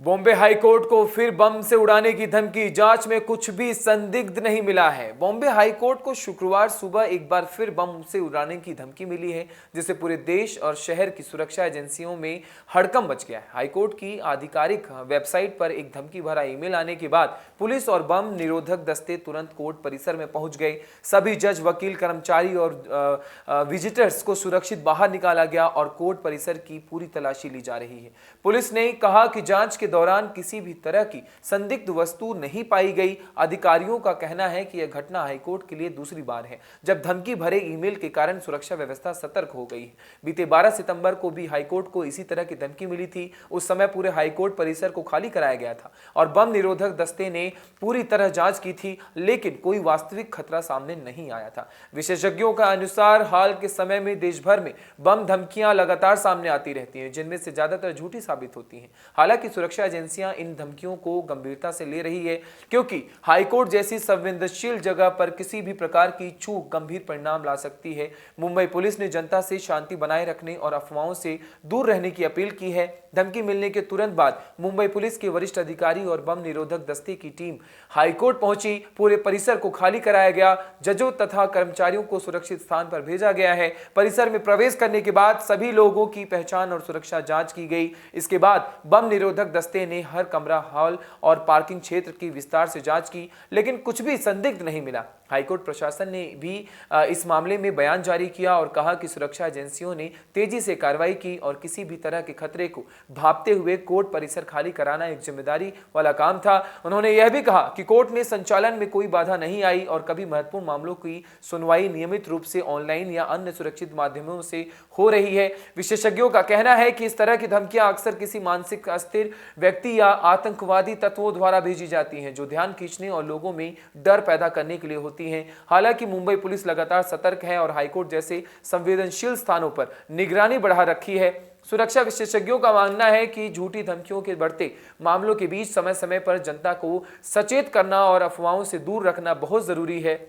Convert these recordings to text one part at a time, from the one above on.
Bombay high court को फिर बम से उड़ाने की धमकी, जांच में कुछ भी संदिग्ध नहीं मिला है। बॉम्बे हाईकोर्ट को शुक्रवार सुबह एक बार फिर बम से उड़ाने की धमकी मिली है, जिससे पूरे देश और शहर की सुरक्षा एजेंसियों में हड़कंप मच गया है। हाईकोर्ट की आधिकारिक वेबसाइट पर एक धमकी भरा ईमेल आने के बाद पुलिस और बम निरोधक दस्ते तुरंत कोर्ट परिसर में पहुंच गए। सभी जज, वकील, कर्मचारी और विजिटर्स को सुरक्षित बाहर निकाला गया और कोर्ट परिसर की पूरी तलाशी ली जा रही है। पुलिस ने कहा कि जांच के दौरान किसी भी तरह की संदिग्ध वस्तु नहीं पाई गई। अधिकारियों का कहना है कि यह घटना हाईकोर्ट के लिए दूसरी बार है जब धमकी भरे ईमेल के कारण सुरक्षा व्यवस्था सतर्क हो गई है। बीते 12 सितंबर को भी हाईकोर्ट को इसी तरह की धमकी मिली थी। उस समय पूरे हाईकोर्ट परिसर को खाली कराया गया था और बम निरोधक दस्ते ने पूरी तरह जांच की थी, लेकिन कोई वास्तविक खतरा सामने नहीं आया था। विशेषज्ञों का अनुसार हाल के समय में देश भर में बम धमकियां लगातार सामने आती रहती हैं, जिनमें से ज्यादातर झूठी साबित होती हैं। हालांकि सुरक्षा एजेंसियां इन धमकियों को गंभीरता से ले रही है, क्योंकि हाईकोर्ट जैसी संवेदनशील जगह पर किसी भी प्रकार की चूक गंभीर परिणाम ला सकती है। मुंबई पुलिस ने जनता से शांति बनाए रखने और अफवाहों से दूर रहने की अपील की है। धमकी मिलने के तुरंत बाद मुंबई पुलिस के वरिष्ठ अधिकारी और बम निरोधक दस्ते की टीम हाईकोर्ट पहुंची। पूरे परिसर को खाली कराया गया। जजों तथा कर्मचारियों को सुरक्षित स्थान पर भेजा गया है। परिसर में प्रवेश करने के बाद सभी लोगों की पहचान और सुरक्षा जांच की गई। इसके बाद बम निरोधक दस्ते ने हर कमरा, हॉल और पार्किंग क्षेत्र की विस्तार से जांच की, लेकिन कुछ भी संदिग्ध नहीं मिला। हाईकोर्ट प्रशासन ने भी इस मामले में बयान जारी किया और कहा कि सुरक्षा एजेंसियों ने तेजी से कार्रवाई की और किसी भी तरह के खतरे को भांपते हुए कोर्ट परिसर खाली कराना एक जिम्मेदारी वाला काम था। उन्होंने यह भी कहा कि कोर्ट में संचालन में कोई बाधा नहीं आई और कभी महत्वपूर्ण मामलों की सुनवाई नियमित रूप से ऑनलाइन या अन्य सुरक्षित माध्यमों से हो रही है। विशेषज्ञों का कहना है कि इस तरह की धमकियां अक्सर किसी मानसिक अस्थिर व्यक्ति या आतंकवादी तत्वों द्वारा भेजी जाती हैं, जो ध्यान खींचने और लोगों में डर पैदा करने के लिए होती हैं। हालांकि मुंबई पुलिस लगातार सतर्क है और हाईकोर्ट जैसे संवेदनशील स्थानों पर निगरानी बढ़ा रखी है। सुरक्षा विशेषज्ञों का मानना है कि झूठी धमकियों के बढ़ते मामलों के बीच समय समय पर जनता को सचेत करना और अफवाहों से दूर रखना बहुत जरूरी है।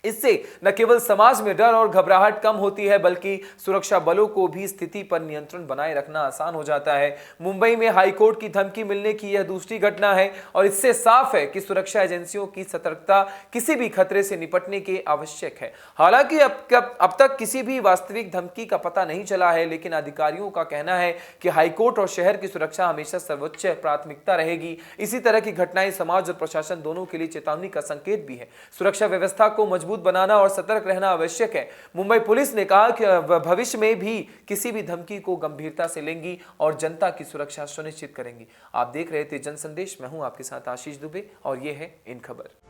इससे न केवल समाज में डर और घबराहट कम होती है, बल्कि सुरक्षा बलों को भी स्थिति पर नियंत्रण बनाए रखना आसान हो जाता है। मुंबई में हाईकोर्ट की धमकी मिलने की यह दूसरी घटना है और इससे साफ है कि सुरक्षा एजेंसियों की सतर्कता किसी भी खतरे से निपटने के आवश्यक है। हालांकि अब तक किसी भी वास्तविक धमकी का पता नहीं चला है, लेकिन अधिकारियों का कहना है कि हाईकोर्ट और शहर की सुरक्षा हमेशा सर्वोच्च प्राथमिकता रहेगी। इसी तरह की घटनाएं समाज और प्रशासन दोनों के लिए चेतावनी का संकेत भी है। सुरक्षा व्यवस्था को मजबूत बनाना और सतर्क रहना आवश्यक है। मुंबई पुलिस ने कहा कि भविष्य में भी किसी भी धमकी को गंभीरता से लेंगी और जनता की सुरक्षा सुनिश्चित करेंगी। आप देख रहे थे जन संदेश। मैं हूं आपके साथ आशीष दुबे और यह है इन खबर।